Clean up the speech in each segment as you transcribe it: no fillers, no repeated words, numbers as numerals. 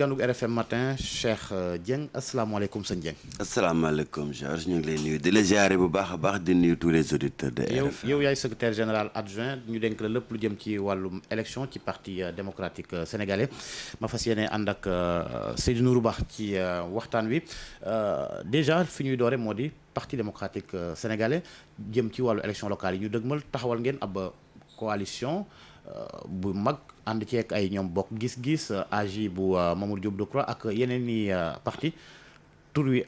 ganug RFM matin Cheikh Dieng asalaamaaleykum sëñ Dieng. asalaamaaleykum Georges ñu ngi lay nuyu di la ziare bu baax a baax di nuyu tous les auditeurs de RFM. yow yaay secrétaire général adjoint ñu dénk la lépp lu jëm ci wàllum élection ci parti démocratique sénégalais ma fas yéene ànd ak Seydou Nourou Ba ci waxtaan wi déjà fi ñuy doore moo di parti démocratique sénégalais jëm ci wàllu élection locale yi ñu dëgmal taxawal ngeen ab coalition bu mag ànd ci ak ay ñoom bokk gis-gis AJ bu Mamadou Diop Decroix ak yeneen i parti tur wi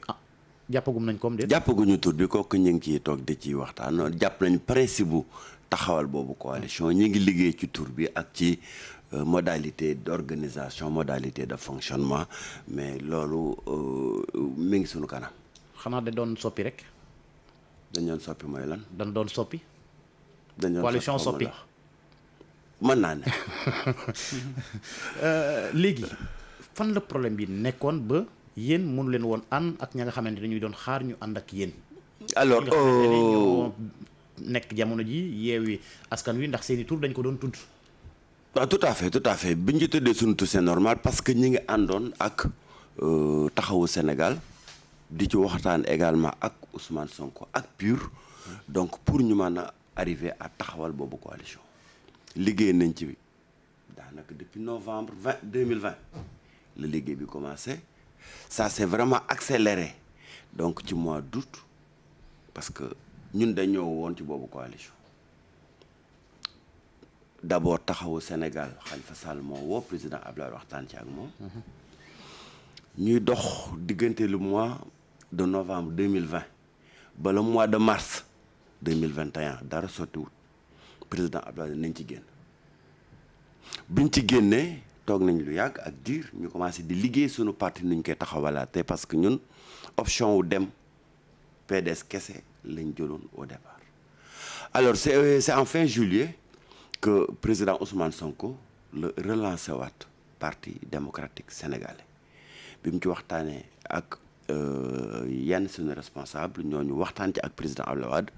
jàppagum nañ comme déet. jàppaguñu tur bi kooku ñu ngi ciy toog di ci waxtaan jàpp nañ principe bu taxawal boobu coalition ñu ngi liggéey ci tur bi ak ci modalité d'organisation modalité de fonctionnement mais loolu mi ngi suñu kanam. xanaa da doon soppi rek. dañ doon soppi mooy lan. dañ doon soppi. dañ doon coalition soppi. mën naa ne. léegi fan la problème bi nekkoon ba yéen mënu leen woon ànd ak ña nga xamante ne dañuy doon xaar ñu ànd ak yéen. alors ñi nga xamante ne ñoo nekk jamono ji Yewwi Askan Wi ndax seeni tur dañ ko doon tudd. waaw tout à fait bi ñu tuddee suñu tur c'est normal parce que ñi ngi àndoon ak taxawu Sénégal di ci waxtaan également ak Ousmane Sonko ak PUR donc pour ñu mën a arriver à taxawal boobu coalition. liggéey nañ ci daanaka depuis novembre 2020 la liggéey bi commencé ça s'est vraiment accéléré donc ci mois d'août parce que ñun dañoo woon ci boobu coalition d'abord taxawu Sénégal Khalifa Sall moo woo président Abdoulaye waxtaan ci ak moom ñuy dox diggante le mois de novembre 2020 ba le mois de mars 2021 dara sottiwut président Abdoulaye nañ ci génn biñ ci génnee toog nañ lu yàgg ak diir ñu commencé di liggéey suñu parti ni ñu koy taxawalaate parce que ñun option wu dem PDS kese lañ jëloon au départ. alors c'est en fin juillet que président Ousmane Sonko la relancé waat parti démocratique sénégalais bi mu ci waxtaanee ak yenn suñu responsable ñooñu waxtaan ci ak président Abdoulaye Wade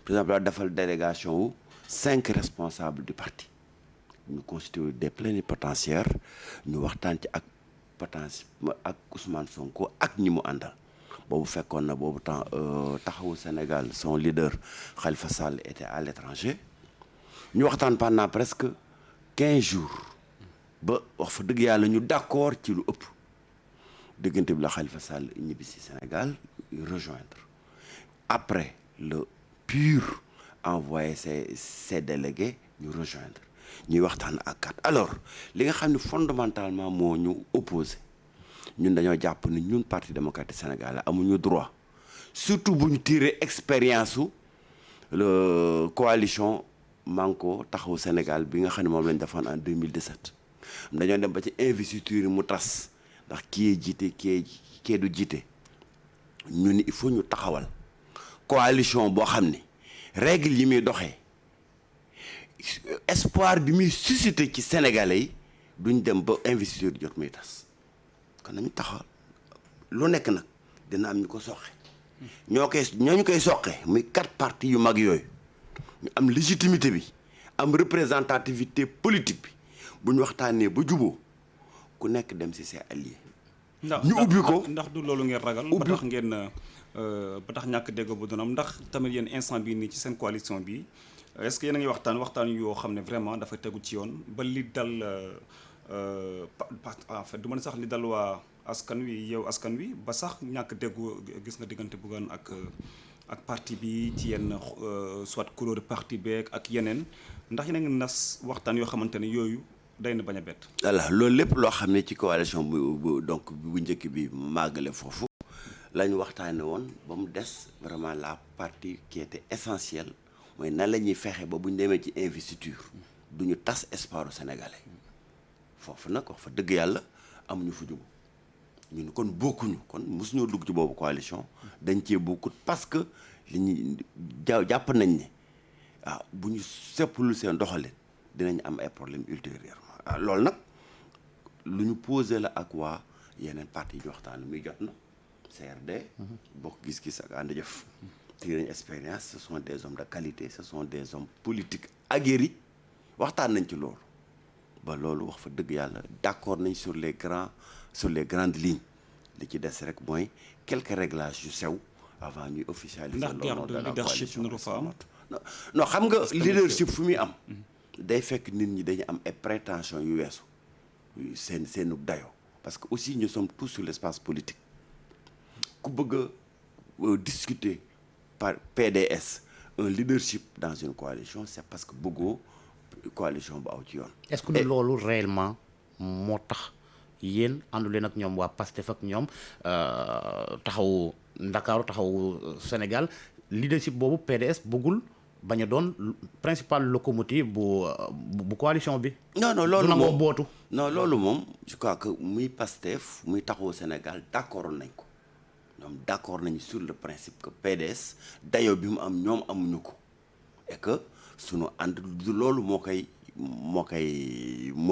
président Abdoulaye Wade defal délégation wu 5 responsables du parti ñu constitué des plénipotentiaires ñu waxtaan ci ak ak Ousmane Sonko ak ñi mu àndal boobu fekkoon na boobu temps taxawu Sénégal son leader Khalifa Sall était à l'étranger ñu waxtaan pendant presque 15 jours ba wax fa dëgg yàlla ñu d'accord ci lu ëpp diggante bi la Khalifa Sall ñibbi si Sénégal rejoindre après le PUR envoyé ses délégués ñu rejoindre ñuy waxtaan ak kat alors li nga xam ne fondamentalement moo ñu opposé ñun dañoo jàpp ni ñun parti démocratique sénégalais amuñu droit surtout bu ñu tiré expérience su le coalition Manko Taxawu Sénégal bi nga xam ne moom lañ defoon en 2017 dañoo dem ba ci investiture yi mu tas ndax kii jiite kii du jiite ñu ni il faut ñu taxawal coalition boo xam ni règle yi muy doxee espoir bi muy suscité ci sénégalais yi duñ dem ba investiture jot muy tas kon nañu taxawal lu nekk nag dina am ñu ko soqe ñooñu koy soqe muy 4 partis yu mag yooyu ñu am légitimité bi am représentativité politique bi bu ñu waxtaanee ba juboo ku nekk dem ci ses alliés. ñu ubbi ko ndax du loolu ngeen ragal. ba tax ngeen ba tax ñàkk dégg bu doon am ndax tamit yéen instant bii nii ci seen coalition bi est-ce que yéen a ngi waxtaan yoo xam ne vraiment dafa tegu ci yoon ba li dal en fait du ma ne sax li dal waa askan wi yow askan wi ba sax ñàkk déggu gis nga diggante Bougane ak parti bi ci yenn soit couleur parti beeg ak yeneen ndax yéen a ngi nas waxtaan yoo xamante ne yooyu day na bañ a bett. voilà loolu lépp loo xam ne ci coalition bu donc bu njëkk bi màggale foofu la ñu waxtaane woon ba mu des vraiment la partie qui était essentielle mooy nan la ñuy fexe ba bu ñu demee ci investiture du ñu tas espoiru sénégalais foofu nag wax fa dëgg yàlla amuñu fu jógu ñun kon bokkuñu kon mosuñoo dugg ci boobu coalition dañ cee bokkut parce que li ñuy jàpp nañ ne waaw bu ñu sepplu seen doxalin dinañ am ay problèmes ultérieurement loolu nag lu ñu posé la ak waa yeneen parti yi ñu waxtaan muy jot na CRD bokk gis-gis ak ànd jëf tii nañ expérience ce sont des hommes de qualité ce sont des hommes politiques aguerris waxtaan nañ ci loolu ba loolu wax fa dëgg yàlla d'accord nañ sur les grandes lignes li ci des rek mooy quelques réglages yu sew avant ñuy officialiser. ndax le nom de la leadership coalition. naru fa am. non xam nga leadership fu muy am. day fekk nit ñi dañu am ay prétentions yu weesu seenu dayoo parce que aussi nous sommes tous sur l'espace politique ku bëgg a discuter par PDS un leadership dans une coalition c'est parce que bëggoo coalition bu aw ci yoon. est-ce que loolu réellement moo tax yéen àndu leen ak ñoom waa Pastef ak ñoom taxawu Ndakaaru taxawu Sénégal leadership boobu PDS bëggul bañ a doon principal locomotive bu coalition bi. non loolu moom moom bootu. non loolu moom je crois que muy Pastef muy taxawu Sénégal d'accord nañ ko ñoom d'accord nañu sur le principe que PDS dayoo bi mu am ñoom amuñu ko et que sunu ànd du loolu moo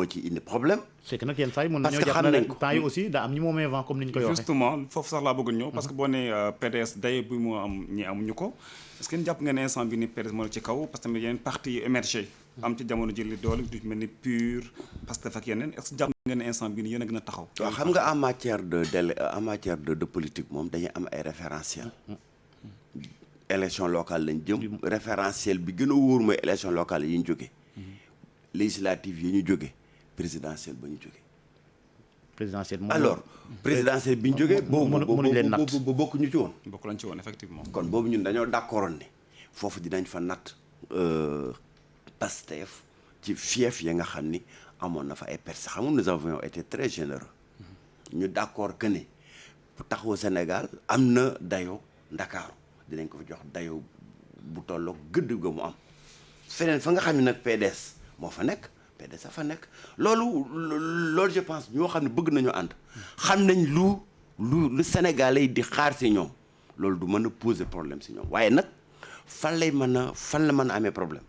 ci indi problème. c'est que nag yenn saa yi mën parce nañoo que jàpp xam ne nañ ko. temps yi aussi daa am ñi moomee vent comme ni ñu koy waxee. justement foofu sax laa bëgg ñëw parce que boo nee PDS daye bi mu am ñi amuñu ko est-ce que jàpp nga ne instant bi ni PDS moo la ci kaw parce que tamit yeneen parti yu émergé am ci jamono ji li doole du mel ni PUR Pastef ak yeneen est-ce que jàpp nga ne instant bi ni yéen a gën a taxaw. waaw xam nga en matière de politique moom dañuy am ay référentiels. élection locale lañ jëm référentiel bi gën a wóor mooy élection locale yi ñu jógee. législative yi ñu jógee présidentielle ba ñu jógee. présidentielle alors présidentielle bi ñu jógee. mënuñ leen natt boobu bokkuñu ci woon. bokk lañ ci woon effectivement. kon boobu ñun dañoo d'accord ne foofu dinañ fa natt Pastef ci fief ya nga xam ni amoon na fa ay percées xam nga nous avions été très généreux ñu d'accord que ne taxawu Sénégal am na dayoo Ndakaaru dinañ ko fa jox dayoo bu tolloog gëdd ga mu am feneen fa nga xam ne nag PDS moo fa nekk PDS a fa nekk loolu je pense ñoo xam ne bëgg nañu ànd xam nañ lu Sénégalais yi di xaar si ñoom loolu du mën a poser problème si ñoom waaye nag fan la mën a amee problème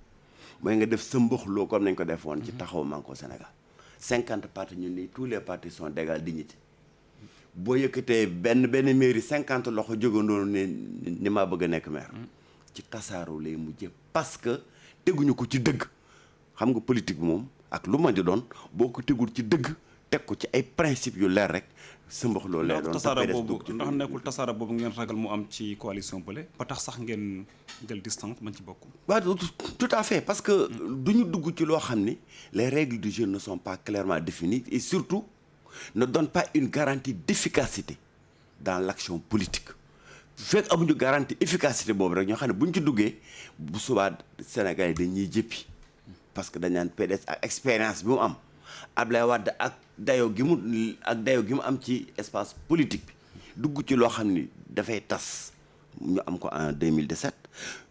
mooy nga def sa mboxloo comme nañ ko defoon ci taxaw Manko Sénégal 50 partis ñu ni tous les partis sont d'égale dignité boo yëkkatee benn mairie 50 loxo jógandoo ni maa bëgg a nekk maire ci tasaaroo lay mujjee parce que teguñu ko ci dëgg xam nga politique bi moom ak lu ma di doon boo ko tegul ci dëgg teg ko ci ay principes yu leer rek sa mbox loolu lay doon. ndax nekkul tasaara boobu ngeen ragal mu am ci coalition bële ba tax sax ngeen jël distance man ci bokk. waaw tout à fait parce que duñu dugg ci loo xam ni les règles du jeu ne sont pas clairement définies et surtout ne donnent pas une garantie d'efficacité dans l'action politique fekk amuñu garantie efficacité boobu rek ñoo xam ne buñ ci duggee bu subaa Sénégal yi dañuy jëppi parce que dañ naan PDS ak expérience bi mu am Ablaye Wade ak dayoo gi mu am ci espace politique bi dugg ci loo xam ni dafay tas ñu am ko en 2017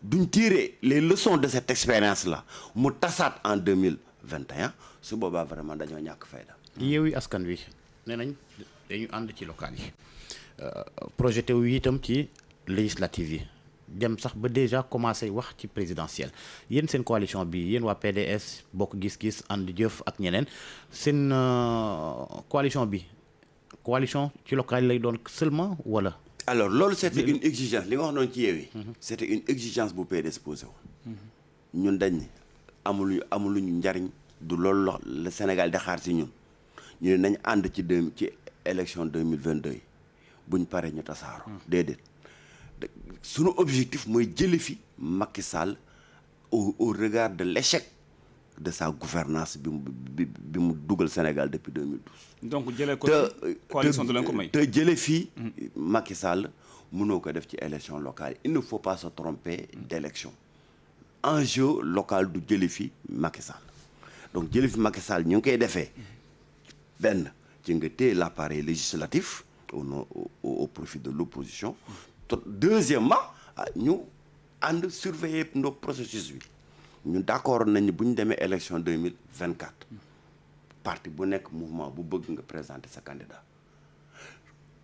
duñ tirer les leçons de cette expérience là mu tasaat en 2021 su boobaa vraiment dañoo ñàkk fayda. Yewwi Askan Wi nee nañ dañu ànd ci local yi projeté wu itam ci législative yi dem sax ba déjà commencé wax ci présidentielle yéen seen coalition bi yéen waa PDS bokk gis-gis ànd jëf ak ñeneen seen coalition bi coalition ci local lay doon seulement wala. alors loolu c'était une exigence li nga wax noonu ci Yewwi c'était une exigence bu PDS posé woon ñun dañ ne amuluñu njariñ du loolu le Sénégal di xaar si ñun ñu ne nañ ànd ci élection 2022 yi buñ paree ñu tasaaroo déedéet sunu objectif mooy jële fi Macky Sall au regard de l'échec de sa gouvernance bi mu dugal Sénégal depuis 2012. donc jëlee ko coalition du leen ko may. te jële fii Macky Sall mënoo ko def ci élection locale il ne faut pas se tromper d'élection enjeu local du jële fi Macky Sall donc jële fi Macky Sall ñu ngi koy defee benn ci nga téye l'appareil législatif au profit de l'opposition deuxièmement ñu ànd surveiller nos processus bi ñu d'accord nañu bu ñu demee élection 2024 parti bu nekk mouvement bu bëgg nga présenter sa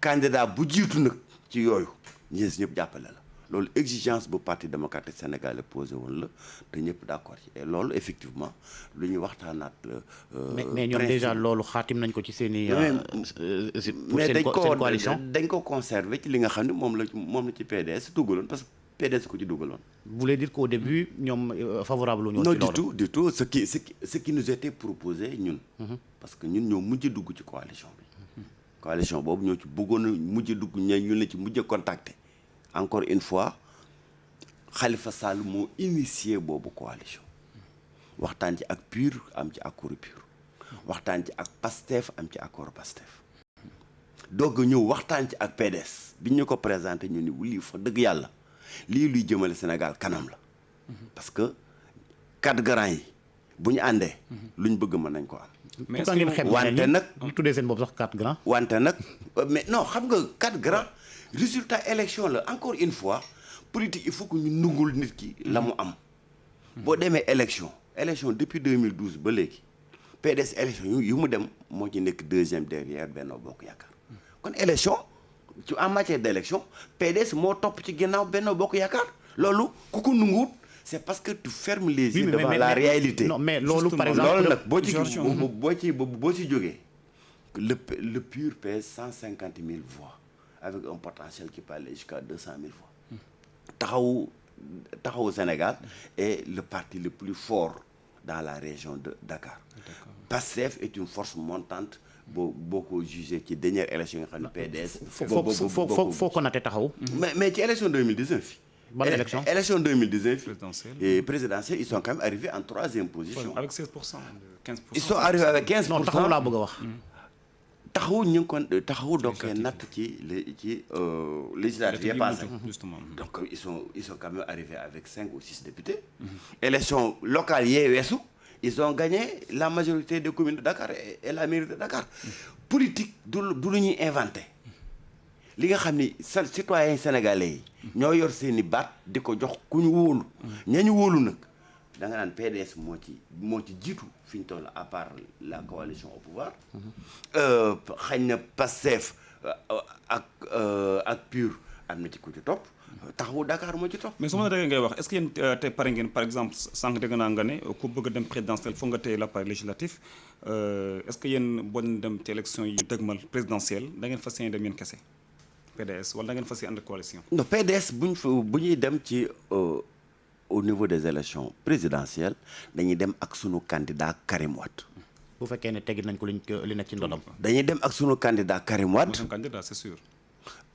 candidat bu jiitu nag ci yooyu ñees ñëpp jàppale la loolu exigence bu parti démocratique sénégalais posé woon la te ñëpp d'accord ci et loolu effectivement lu ñu waxtaanaat la. mais ñoom déjà loolu xaatim nañ ko ci seen i. mais dañ ko conserver ci li nga xam ne moom la ci PDS duggaloon parce que PDS ko ci dugaloon. vous voulez dire qu'au début ñoom favorable ñoo ci non loolu. du tout ce qui nous était proposé ñun. parce que ñun ñoo mujj dugg ci coalition bi. coalition boobu ñoo ci bëggoon a mujj dugg ñu la ci mujj contacter encore une fois Khalifa Sall moo initié boobu coalition waxtaan ci ak PUR am ci accord PUR waxtaan ci ak PASTEF am ci accord PASTEF doog a ñëw waxtaan ci ak PDS bi ñu ko présenté ñu ni lii fa dëgg yàlla lii luy jëmale Sénégal kanam la parce que 4 grands yi bu ñu àndee luñ bëgg mën nañ ko am. mais ngeen xeeb wante nag ñu tuddee seen bopp sax 4 grands. wante nag mais non xam nga 4 grands résultat élection la encore une fois politique il faut que ñu nungul nit ki la mu am. boo demee élection depuis 2012 ba léegi PDS élection yu mu dem moo ci nekk 2e derrière Benno Bokk Yaakaar kon élection ci en matière d' élection PDS moo topp ci ginnaaw Benno Bokk Yaakaar loolu ku ko nunguwut c' est parce que tu fermes les yeux devant la réalité. non mais loolu par exemple loolu nag boo ci jógee le PUR pèse 150 000 voix avec un potentiel qui peut aller jusqu'à 200 000 voix. Taxawu Sénégal est le parti le plus fort dans la région de Dakar. PASTEF est une force montante boo ko jugé ci dernière élection yi nga xam ne PDS. foo ko nattee Taxawu. mais ci élection 2019. ban élection élection 2019. présidentielle ils sont quand même arrivés en 3e position. avec 16%, 15%. ils sont arrivés avec 15%. non Taxawu laa bëgg a wax. Taxawu ñu ngi kon Taxawu donc natt ci législative passé justement. donc ils sont quand même arrivés avec 5 ou 6 députés. élection locale yee weesu ils ont gagné la majorité des communes de Dakar et la mairie de Dakar. politique du lu ñuy inventé li nga xam ni citoyens sénégalais yi ñoo yor seeni baat di ko jox ku ñu wóolu ñañu wóolu nag da nga naan PDS moo ci jiitu fi ñu toll à part la coalition au pouvoir xañ na PASTEF ak PUR am na ci ku ci topp Taxawu Dakar moo ci topp. mais su ma la déggee ngay wax est-ce que yéen tey pare ngeen par exemple sànq dégg naa nga ne ku bëgg a dem présidentielle foog nga téye l'appareil législatif est-ce que yéen boo leen dem ci élection yi dëgmal présidentielle da ngeen fas yéene dem yéen kese PDS wala da ngeen fas yéene ànd coalition. non PDS bu ñuy dem ci au niveau des élections présidentielles dañuy dem ak sunu candidat Karim Wade. bu fekkee ne teggi nañ ko li nekk ci ndodam. dañuy dem ak sunu candidat Karim Wade. mooy candidat c'est sûr.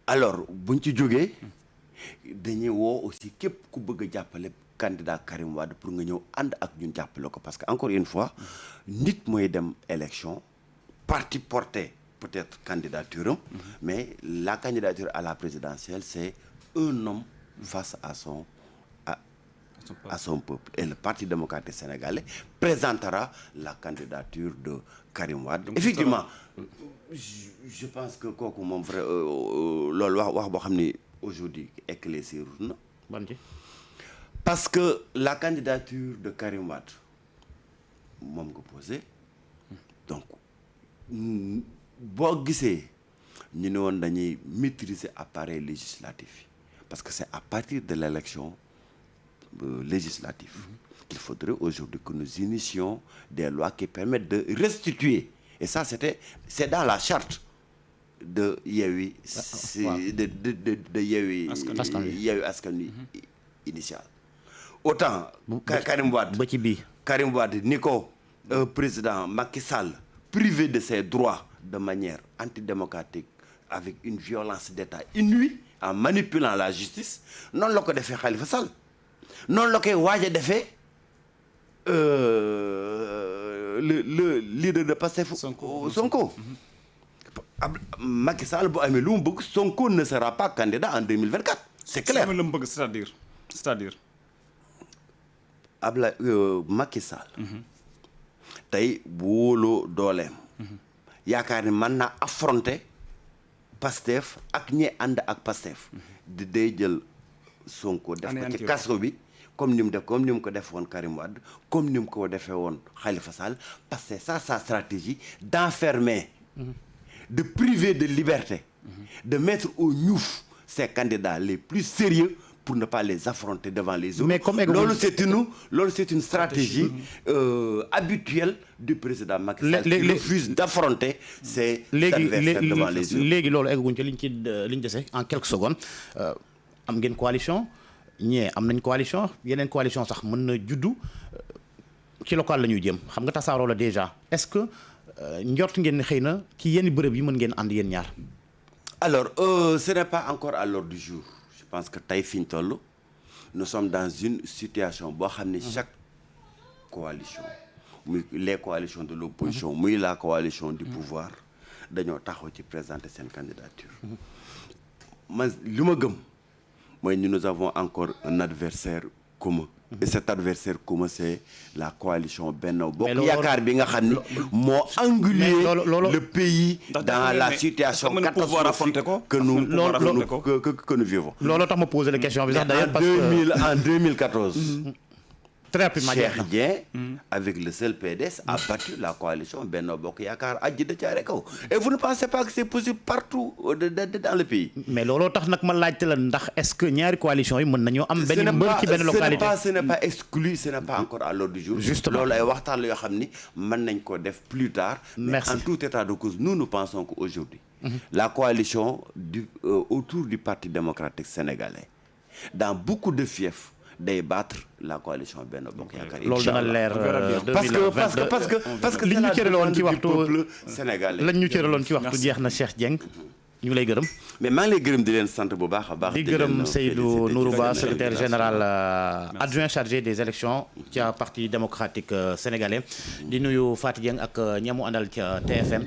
alors buñ ci jógee dañuy woo aussi képp ku bëgg a jàppale candidat Karim Wade pour nga ñëw ànd ak ñun jàppale ko parce que encore une fois nit mooy dem élection parti porté peut-être candidature am mais la candidature à la présidentielle c'est un homme face à son peuple et le Parti démocratique sénégalais présentera la candidature de Karim Wade. Donc, effectivement je pense que kooku moom vrai loolu wax boo xam ni aujourd'hui éclaircir na parce que la candidature de Karim Wade moom nga posé donc boo gisee ñu ne woon dañuy maîtriser appareil législatif parce que c'est à partir de l'élection législative qu'il faudrait aujourd'hui que nous initions des lois qui permettent de restituer et ça c'est dans la charte de Yewwi de Yewwi Askan Wi initial autant Karim Wade ba ci bii Karim Wade ni ko président Macky Sall privé de ses droits de manière antidémocratique avec une violence d'État inouïe en manipulant la justice noonu la ko defee Khalifa Sall noonu la koy waaj a defee le leader de Pastef Sonko Macky Sall bu amee lu mu bëgg Sonko ne sera pas candidat en 2024 c'est clair. lu mu bëgg c'est-à-dire Macky Sall tey bu wóoloo dooleem yaakaar ni mën naa affronter Pastef ak ñi ànd ak Pastef di day jël Sonko def ko ci kaso bi comme ni mu ko def woon Karim Wade comme ni mu ko defee woon Khalifa Sall parce que c'est ça sa stratégie d'enfermer de priver de liberté de mettre au ñuuf ces candidats les plus sérieux pour ne pas les affronter devant les autres. Mais comme loolu c'est une stratégie habituelle du président Macky Sall qui refuse d'affronter ses adversaires devant les autres. léegi loolu egguñ ci liñ dese en quelques secondes am ngeen coalition ñee am nañ coalition yeneen coalition sax mën na juddu ci local la ñuy jëm xam nga tasaaroo la déjà est-ce que njort ngeen ne xëy na ci yenn bërëb yi mën ngeen ànd yéen ñaar. alors ce n'est pas encore à l'ordre du jour je pense que tey fi ñu toll nous sommes dans une situation boo xam ne chaque coalition muy les coalitions de l'opposition muy la coalition du pouvoir dañoo taxaw ci présenter seen candidature man li ma gëm mooy nous avons encore un adversaire commun et cet adversaire commun c'est la coalition Benno Bokk Yaakaar bi nga xam ni moo angulé le pays dans la situation catastrophique que nous vivons. looloo tax ma poser la question bi sax d'ailleurs parce que en 2014 très rapidement Cheikh Dieng avec le seul PDS a battu la coalition Benno Bokk Yaakaar à Djiddah Thiaroye Kaw et vous ne pensez pas que c'est possible partout dans le pays. mais looloo tax nag ma laajte la ndax est-ce que ñaari coalition yi mën nañoo am benn mbër ci benn localité. ce n'est pas exclu ce n'est pas encore à l'ordre du jour. justement loolu ay waxtaan la yoo xam ni mën nañ ko def plus tard. mais en tout état de cause nous pensons qu'aujourd'hui la coalition autour du Parti démocratique sénégalais dans beaucoup de fiefs day battre la coalition Benno Bokk Yaakaar. loolu dana leer parce que li ñu cëraloon ci waxtu sénégalais lañ ñu cëraloon ci waxtu jeex na Cheikh Dieng ñu ngi lay gërëm. mais maa ngi lay gërëm di leen sant bu baax a baax. di gërëm Seydou Nourou Ba secrétaire général adjoint chargé des élections ca Parti démocratique sénégalais di nuyu Fatou Dieng ak ñamu àndal ca TFM.